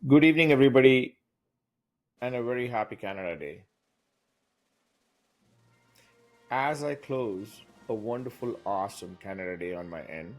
Good evening, everybody, and a very happy Canada Day. As I close a wonderful, awesome Canada Day on my end,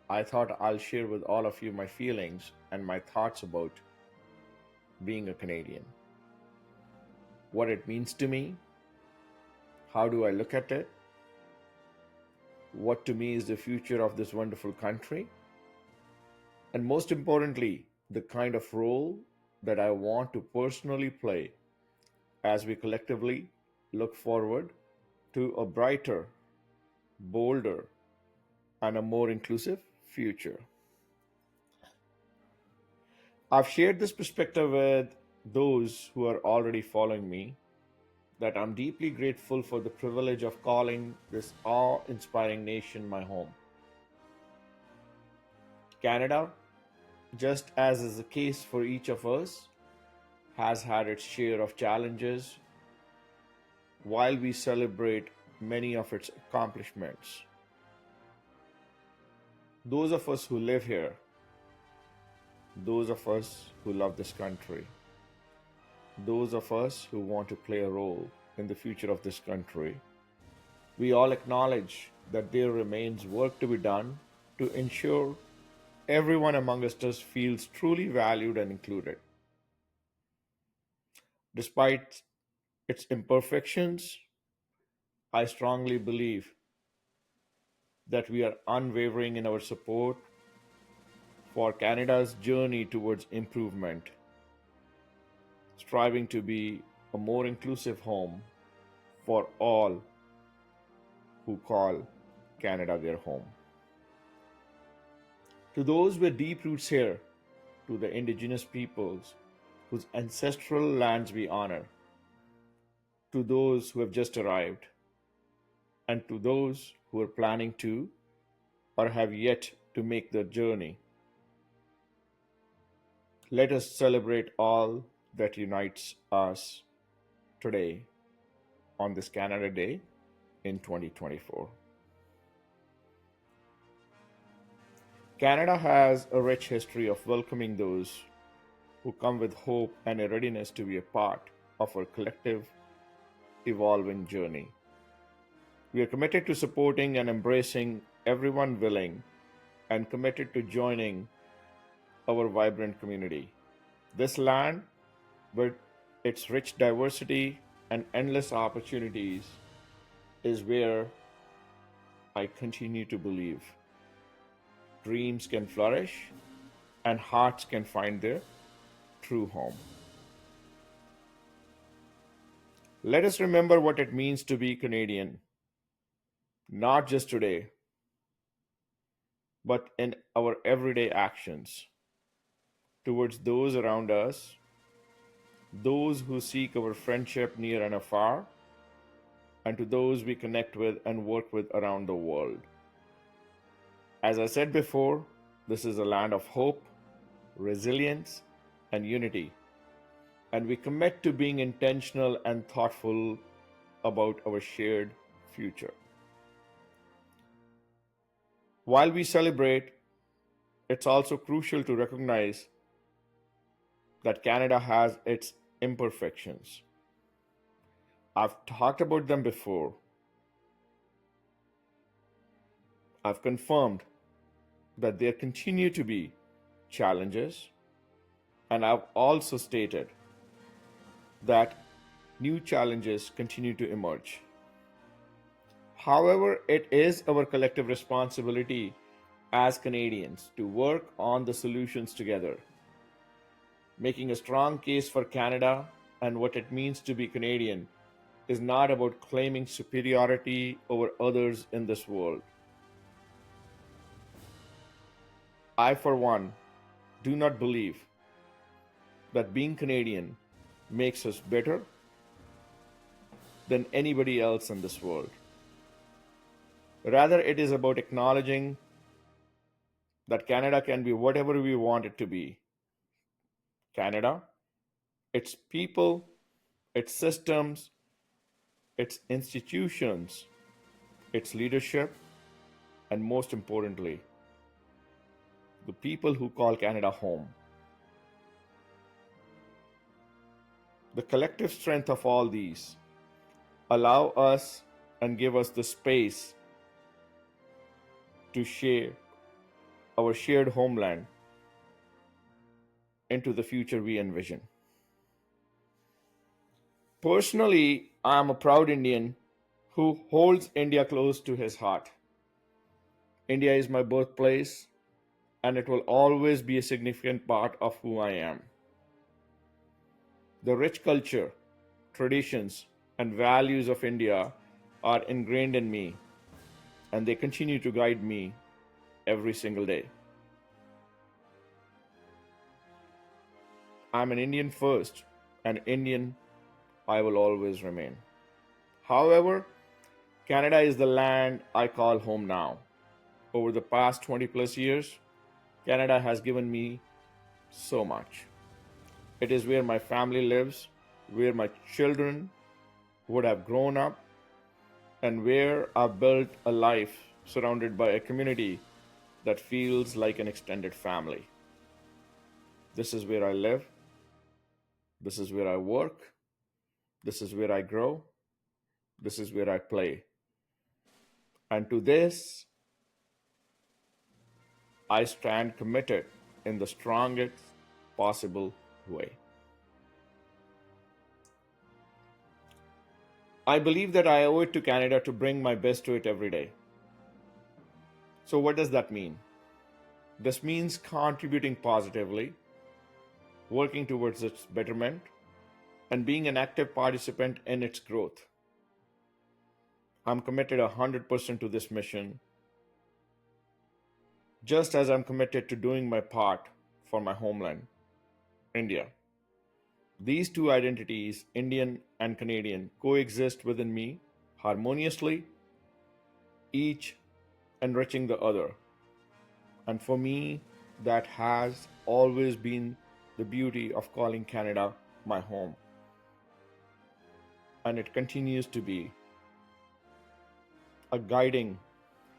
I thought I'll share with all of you my feelings and my thoughts about being a Canadian. What it means to me, how do I look at it, what to me is the future of this wonderful country, and most importantly, the kind of role that I want to personally play as we collectively look forward to a brighter, bolder, and a more inclusive future. I've shared this perspective with those who are already following me that I'm deeply grateful for the privilege of calling this awe inspiring nation my home. Canada, just as is the case for each of us, has had its share of challenges while we celebrate many of its accomplishments. Those of us who live here, those of us who love this country, those of us who want to play a role in the future of this country, we all acknowledge that there remains work to be done to ensure everyone among us feels truly valued and included. Despite its imperfections, I strongly believe that we are unwavering in our support for Canada's journey towards improvement, striving to be a more inclusive home for all who call Canada their home. To those with deep roots here, to the Indigenous peoples whose ancestral lands we honor, to those who have just arrived, and to those who are planning to or have yet to make the journey, let us celebrate all that unites us today on this Canada Day in 2024. Canada has a rich history of welcoming those who come with hope and a readiness to be a part of our collective evolving journey. We are committed to supporting and embracing everyone willing and committed to joining our vibrant community. This land, with its rich diversity and endless opportunities, is where I continue to believe dreams can flourish and hearts can find their true home. Let us remember what it means to be Canadian, not just today, but in our everyday actions towards those around us, those who seek our friendship near and afar, and to those we connect with and work with around the world. As I said before, this is a land of hope, resilience, and unity, and we commit to being intentional and thoughtful about our shared future. While we celebrate, it's also crucial to recognize that Canada has its imperfections. I've talked about them before. I've confirmed that there continue to be challenges, and I've also stated that new challenges continue to emerge. However, it is our collective responsibility as Canadians to work on the solutions together, making a strong case for Canada and what it means to be Canadian is not about claiming superiority over others in this world. I, for one, do not believe that being Canadian makes us better than anybody else in this world. Rather, it is about acknowledging that Canada can be whatever we want it to be. Canada, its people, its systems, its institutions, its leadership, and most importantly, the people who call Canada home. The collective strength of all these allow us and give us the space to share our shared homeland into the future we envision. Personally, I am a proud Indian who holds India close to his heart. India is my birthplace and it will always be a significant part of who I am. The rich culture, traditions, and values of India are ingrained in me and they continue to guide me every single day. I'm an Indian first, and Indian I will always remain. However, Canada is the land I call home now. Over the past 20 plus years, Canada has given me so much. It is where my family lives, where my children would have grown up, and where I've built a life surrounded by a community that feels like an extended family. This is where I live, this is where I work, this is where I grow, this is where I play. And to this, I stand committed in the strongest possible way. I believe that I owe it to Canada to bring my best to it every day. So, what does that mean? This means contributing positively, working towards its betterment, and being an active participant in its growth. I'm committed 100% to this mission, just as I'm committed to doing my part for my homeland, India. These two identities, Indian and Canadian, coexist within me harmoniously, each enriching the other. And for me, that has always been the beauty of calling Canada my home. And it continues to be a guiding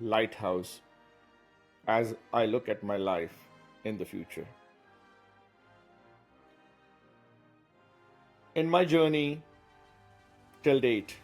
lighthouse as I look at my life in the future. In my journey till date,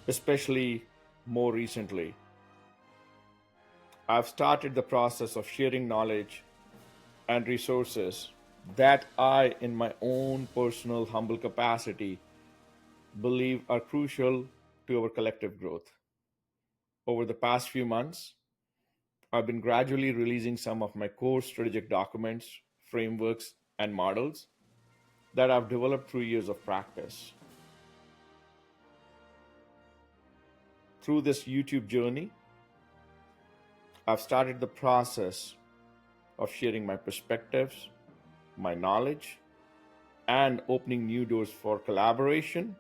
especially more recently, I've started the process of sharing knowledge and resources that I, in my own personal humble capacity, believe are crucial to our collective growth. Over the past few months, I've been gradually releasing some of my core strategic documents, frameworks, and models that I've developed through years of practice. Through this YouTube journey, I've started the process of sharing my perspectives, my knowledge, and opening new doors for collaboration.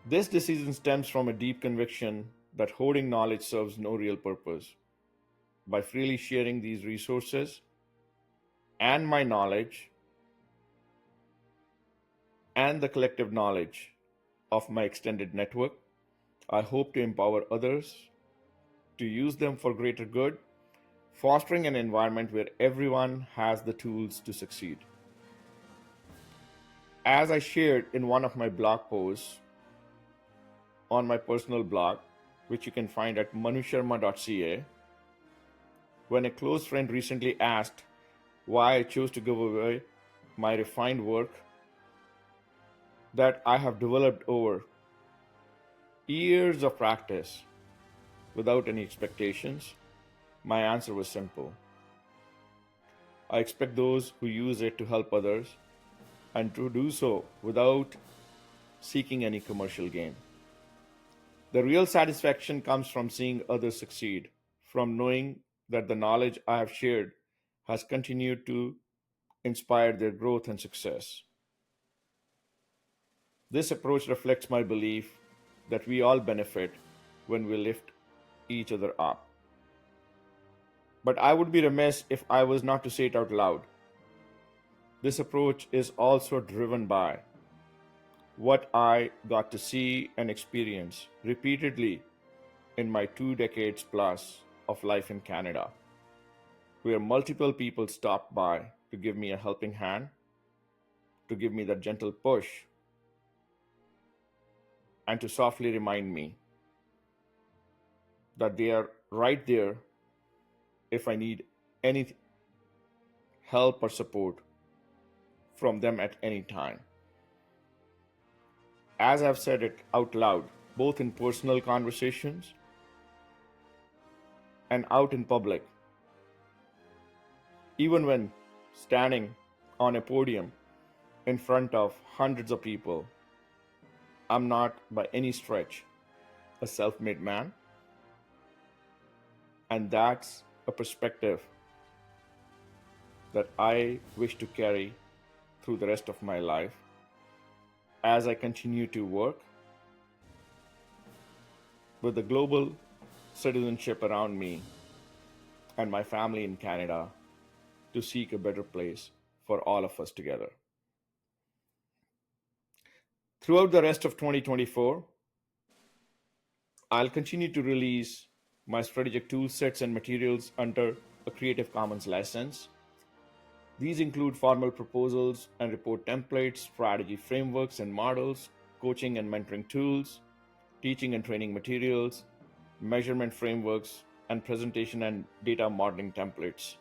This decision stems from a deep conviction that hoarding knowledge serves no real purpose. By freely sharing these resources and my knowledge and the collective knowledge of my extended network, I hope to empower others to use them for greater good, fostering an environment where everyone has the tools to succeed. As I shared in one of my blog posts on my personal blog, which you can find at manusharma.ca, when a close friend recently asked why I chose to give away my refined work that I have developed over years of practice without any expectations, my answer was simple. I expect those who use it to help others and to do so without seeking any commercial gain. The real satisfaction comes from seeing others succeed, from knowing that the knowledge I have shared has continued to inspire their growth and success. This approach reflects my belief that we all benefit when we lift each other up. But I would be remiss if I was not to say it out loud. This approach is also driven by what I got to see and experience repeatedly in my 2 decades plus of life in Canada, where multiple people stopped by to give me a helping hand to give me that gentle push and to softly remind me that they are right there if I need any help or support from them at any time. As I've said it out loud, both in personal conversations and out in public, even when standing on a podium in front of hundreds of people, I'm not by any stretch a self made man. And that's a perspective that I wish to carry through the rest of my life as I continue to work with the global citizenship around me and my family in Canada to seek a better place for all of us together. Throughout the rest of 2024, I'll continue to release my strategic tool sets and materials under a Creative Commons license. These include formal proposals and report templates, strategy frameworks and models, coaching and mentoring tools, teaching and training materials, measurement frameworks, and presentation and data modeling templates.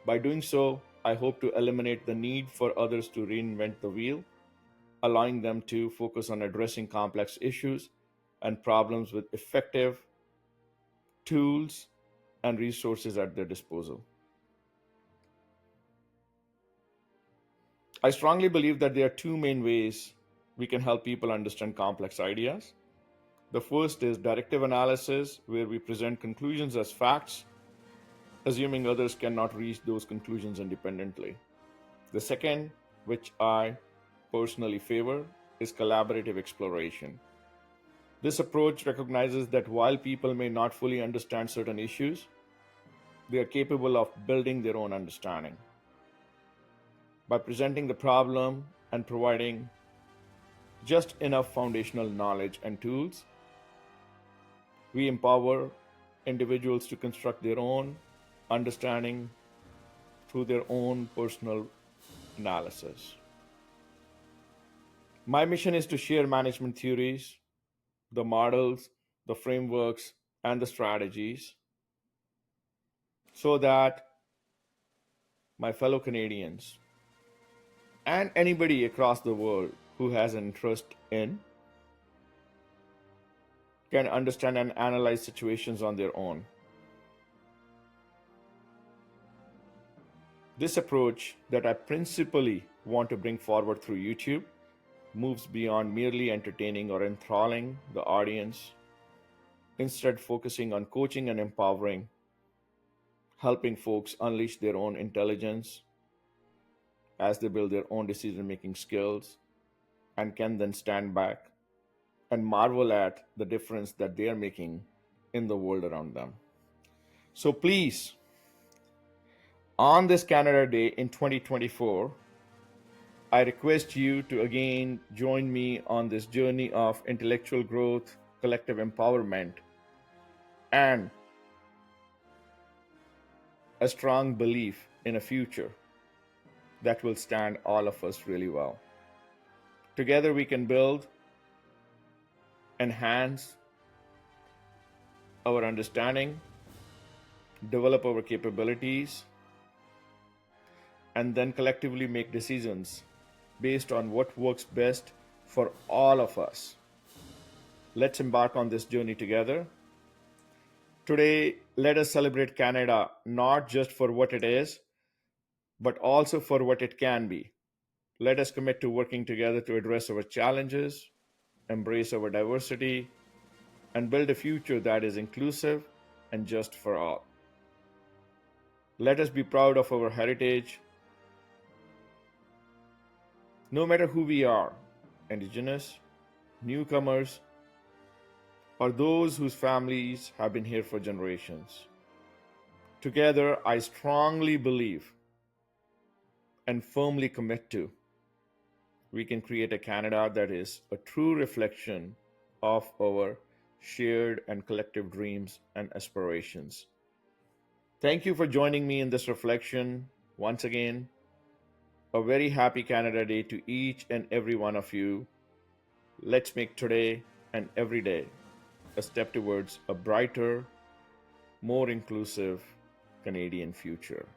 By doing so, I hope to eliminate the need for others to reinvent the wheel, allowing them to focus on addressing complex issues and problems with effective tools and resources at their disposal. I strongly believe that there are two main ways we can help people understand complex ideas. The first is directive analysis, where we present conclusions as facts, assuming others cannot reach those conclusions independently. The second, which I personally favor, is collaborative exploration. This approach recognizes that while people may not fully understand certain issues, they are capable of building their own understanding. By presenting the problem and providing just enough foundational knowledge and tools, we empower individuals to construct their own understanding through their own personal analysis. My mission is to share management theories, the models, the frameworks, and the strategies so that my fellow Canadians and anybody across the world who has an interest in can understand and analyze situations on their own. This approach that I principally want to bring forward through YouTube moves beyond merely entertaining or enthralling the audience, instead focusing on coaching and empowering, helping folks unleash their own intelligence as they build their own decision-making skills and can then stand back and marvel at the difference that they are making in the world around them. So please, on this Canada Day in 2024, I request you to again join me on this journey of intellectual growth, collective empowerment, and a strong belief in a future that will stand all of us really well. Together we can build, enhance our understanding, develop our capabilities, and then collectively make decisions based on what works best for all of us. Let's embark on this journey together. Today, let us celebrate Canada not just for what it is, but also for what it can be. Let us commit to working together to address our challenges, embrace our diversity, and build a future that is inclusive and just for all. Let us be proud of our heritage. No matter who we are, Indigenous, newcomers, or those whose families have been here for generations. Together, I strongly believe and firmly commit to we can create a Canada that is a true reflection of our shared and collective dreams and aspirations. Thank you for joining me in this reflection once again. A very happy Canada Day to each and every one of you. Let's make today and every day a step towards a brighter, more inclusive Canadian future.